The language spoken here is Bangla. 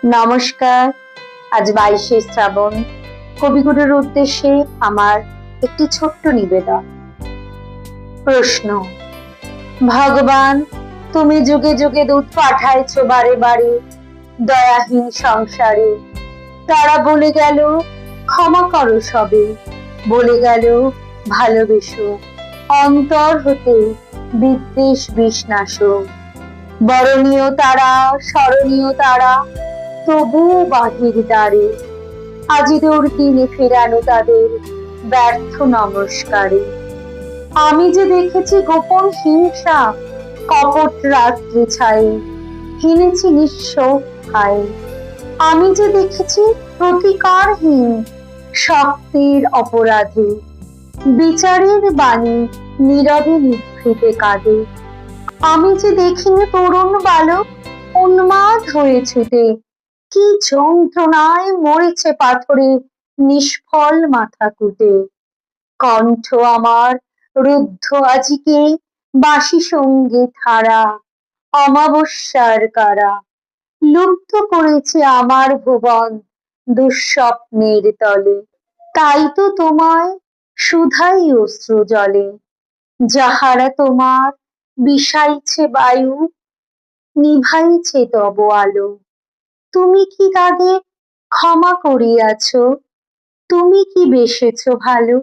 নমস্কার। আজ 22শে শ্রাবণ। কবিগুরুর উদ্দেশ্যে আমার একটি ছোট্ট নিবেদন। প্রশ্ন: ভগবান, তুমি যুগে যুগে দূত পাঠাইছ বারে বারে দয়াহীন সংসারে। তারা বলে গেল ক্ষমা করো সবে, বলে গেল ভালোবেসো, অন্তর হতে বিদ্বেষ বিষ বরণীয় তারা, স্মরণীয় তারা, তবুও বাহির দ্বারে আজি দুর্দিনে ফেরানো তাদের ব্যর্থ নমস্কারে। আমি যে দেখেছি গোপন হিংসা, কপট রাত্রি ছায়ে হিনেছি নিঃস্ব হায়। আমি যে দেখেছি প্রতিকারহীন শক্তির অপরাধে বিচারের বাণী নীরবে নিভৃতে কাঁদে। আমি যে দেখিনি তরুণ বালক উন্মাদ হয়ে ছুটে কি যন্ত্রণায় মরেছে পাথরে নিষ্ফল মাথা কুটে। কণ্ঠ আমার রুদ্ধ আজিকে বাঁশি সঙ্গীত হারা অমাবস্যার কারা। লুপ্ত করেছে আমার ভুবন দুঃস্বপ্নের তলে। তাই তো তোমায় শুধাই অশ্রু জলে, যাহারা তোমার বিষাইছে বায়ু, নিভাইছে তব আলো। তুমি কি তাদের ক্ষমা করিয়াছ? তুমি কি বেসেছ ভালো?